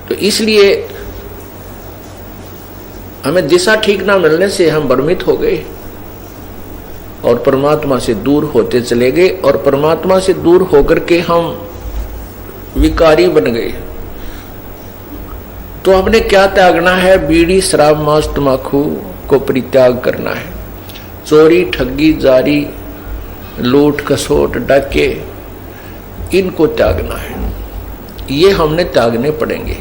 तो इसलिए हमें दिशा ठीक ना मिलने से हम भ्रमित हो गए और परमात्मा से दूर होते चले गए, और परमात्मा से दूर होकर के हम विकारी बन गए। तो हमने क्या त्यागना है? बीड़ी, शराब, मांस, तंबाकू को परित्याग करना है। चोरी, ठगी, जारी, लूट, खसोट, डाके, इनको त्यागना है। ये हमने त्यागने पड़ेंगे।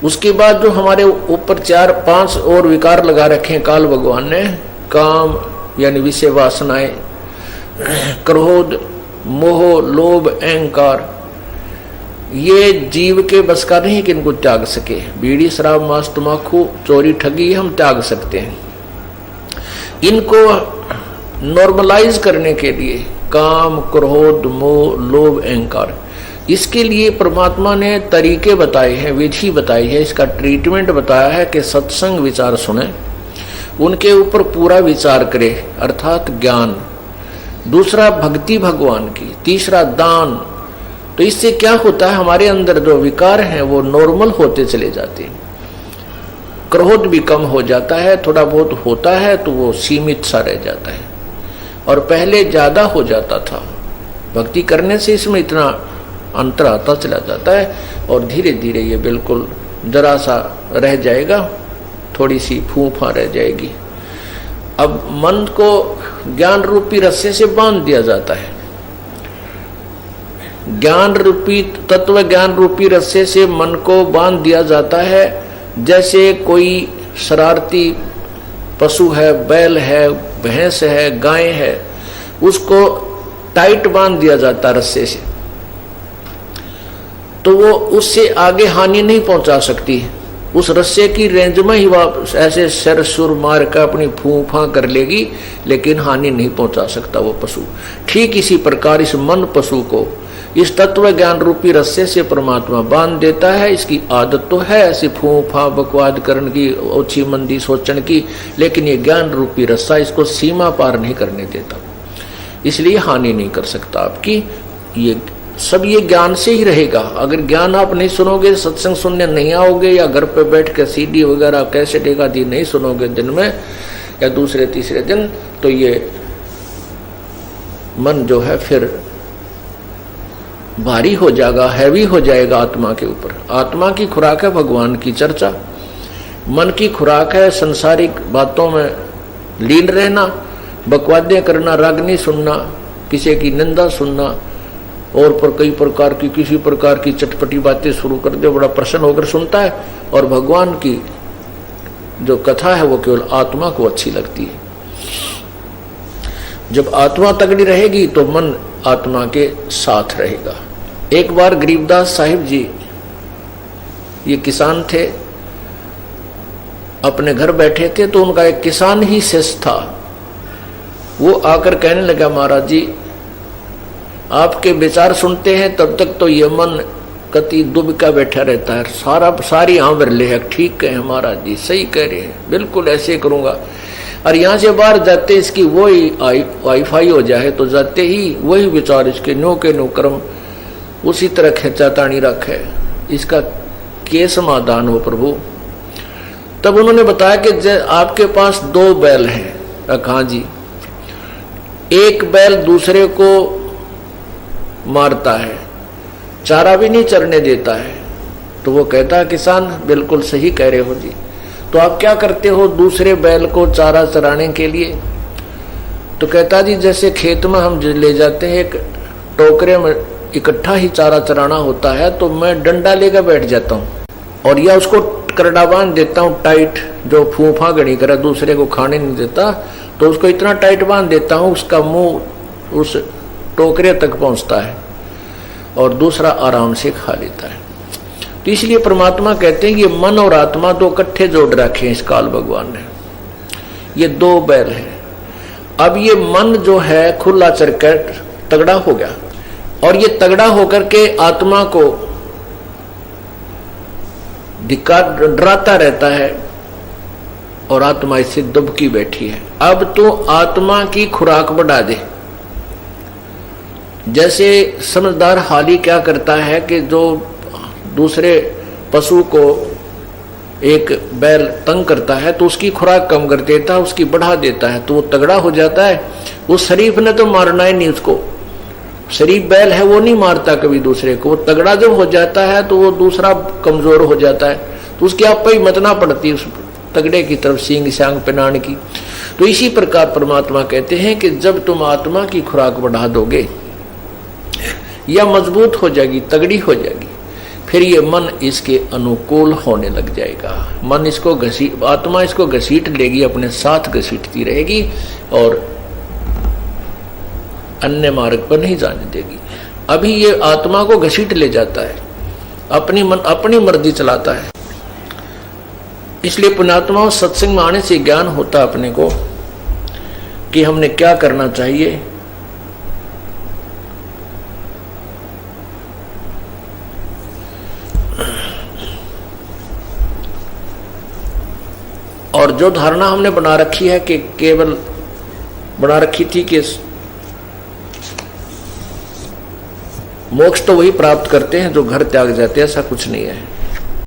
उसके बाद जो हमारे ऊपर 4-5 और विकार लगा रखे हैं काल भगवान ने, काम यानी विषय वासनाएं, क्रोध, मोह, लोभ, अहंकार, ये जीव के बस का नहीं कि इनको त्याग सके। बीड़ी, शराब, मांस, तंबाकू, चोरी, ठगी हम त्याग सकते हैं। इनको नॉर्मलाइज करने के लिए काम, क्रोध, मोह, लोभ, अहंकार, इसके लिए परमात्मा ने तरीके बताए हैं, विधि बताई है, इसका ट्रीटमेंट बताया है कि सत्संग विचार सुने, उनके ऊपर पूरा विचार करे, अर्थात ज्ञान। दूसरा भक्ति भगवान की, तीसरा दान। तो इससे क्या होता है? हमारे अंदर जो विकार हैं वो नॉर्मल होते चले जाते हैं। क्रोध भी कम हो जाता है, थोड़ा बहुत होता है तो वो सीमित सा रह जाता है, और पहले ज्यादा हो जाता था। भक्ति करने से इसमें इतना अंतर आता चला जाता है, और धीरे धीरे ये बिल्कुल जरा सा रह जाएगा, थोड़ी सी फूफा रह जाएगी। अब मन को ज्ञान रूपी रस्से से बांध दिया जाता है। ज्ञान रूपी, तत्व ज्ञान रूपी रस्से से मन को बांध दिया जाता है। जैसे कोई शरारती पशु है, बैल है, भैंस है, गाय है, उसको टाइट बांध दिया जाता रस्से से, तो वो उससे आगे हानि नहीं पहुंचा सकती। उस रस्से की रेंज में ही वह ऐसे सर सुर मार कर अपनी फूफा कर लेगी, लेकिन हानि नहीं पहुंचा सकता वो पशु। ठीक इसी प्रकार इस मन पशु को इस तत्व ज्ञान रूपी रस्से से परमात्मा बांध देता है। इसकी आदत तो है ऐसी फूफा बकवाद करने की, ओछी मंदी सोचने की, लेकिन ये ज्ञान रूपी रस्सा इसको सीमा पार नहीं करने देता, इसलिए हानि नहीं कर सकता आपकी। ये सब ये ज्ञान से ही रहेगा। अगर ज्ञान आप नहीं सुनोगे, सत्संग सुनने नहीं आओगे, या घर पे बैठ के सीडी वगैरह कैसे देगा दी नहीं सुनोगे दिन में या दूसरे तीसरे दिन, तो ये मन जो है फिर भारी हो जाएगा, हैवी हो जाएगा आत्मा के ऊपर। आत्मा की खुराक है भगवान की चर्चा, मन की खुराक है संसारिक बातों में लीन रहना, बकवादें करना, राग नहीं सुनना, किसी की निंदा सुनना, और पर कई प्रकार की किसी प्रकार की चटपटी बातें शुरू कर दे, बड़ा प्रसन्न होकर सुनता है। और भगवान की जो कथा है वो केवल आत्मा को अच्छी लगती है। जब आत्मा तगड़ी रहेगी तो मन आत्मा के साथ रहेगा। एक बार गरीबदास साहिब जी, ये किसान थे, अपने घर बैठे थे, तो उनका एक किसान ही शिष्य था। वो आकर कहने लगा, महाराज जी आपके विचार सुनते हैं तब तक तो ये मन कति दुबका बैठा रहता है, सारी आंवर ले है। ठीक है महाराज जी, सही कह रहे हैं, बिल्कुल ऐसे करूंगा। और यहाँ से बाहर जाते इसकी वही वाईफाई हो जाए, तो जाते ही वही विचार इसके नो के नो कर्म उसी तरह खेचा तानी रखे। इसका के समाधान हो प्रभु? तब उन्होंने बताया कि आपके पास 2 बैल हैं। कहा जी, एक बैल दूसरे को मारता है, चारा भी नहीं चरने देता है। तो वो कहता है, किसान बिल्कुल सही कह रहे हो जी, तो आप क्या करते हो दूसरे बैल को चारा चराने के लिए? तो कहता जी, जैसे खेत में हम ले जाते हैं, एक टोकरे में इकट्ठा ही चारा चराना होता है, तो मैं डंडा लेकर बैठ जाता हूँ और या उसको करड़ा बांध देता हूँ टाइट, जो फूफा गड़ी करे दूसरे को खाने नहीं देता, तो उसको इतना टाइट बांध देता हूँ उसका मुंह उस टोकरे तक पहुंचता है और दूसरा आराम से खा लेता है। तो इसलिए परमात्मा कहते हैं कि ये मन और आत्मा 2 इकट्ठे जोड़ रखे हैं इस काल भगवान ने। ये 2 बैल हैं। अब ये मन जो है खुला चरकर तगड़ा हो गया, और ये तगड़ा होकर के आत्मा को डराता रहता है, और आत्मा इससे दुबकी बैठी है। अब तो आत्मा की खुराक बढ़ा दे। जैसे समझदार हाली क्या करता है कि जो दूसरे पशु को एक बैल तंग करता है तो उसकी खुराक कम कर देता है, उसकी बढ़ा देता है, तो वो तगड़ा हो जाता है। उस शरीफ ने तो मारना ही नहीं उसको, शरीफ बैल है वो नहीं मारता कभी दूसरे को। वो तगड़ा जब हो जाता है तो वो दूसरा कमजोर हो जाता है, तो उसकी आप ही मतना पड़ती उस तगड़े की तरफ, सींग सांग पिनान की। तो इसी प्रकार परमात्मा कहते हैं कि जब तुम आत्मा की खुराक बढ़ा दोगे या मजबूत हो जाएगी, तगड़ी हो जाएगी, फिर ये मन इसके अनुकूल होने लग जाएगा। मन इसको आत्मा इसको घसीट लेगी, अपने साथ घसीटती रहेगी और अन्य मार्ग पर नहीं जाने देगी। अभी ये आत्मा को घसीट ले जाता है, अपनी मर्जी चलाता है। इसलिए पुण्यात्माओं, सत्संग में आने से ज्ञान होता अपने को कि हमने क्या करना चाहिए। और जो धारणा हमने बना रखी है कि केवल बना रखी थी कि मोक्ष तो वही प्राप्त करते हैं जो घर त्याग जाते हैं, ऐसा कुछ नहीं है।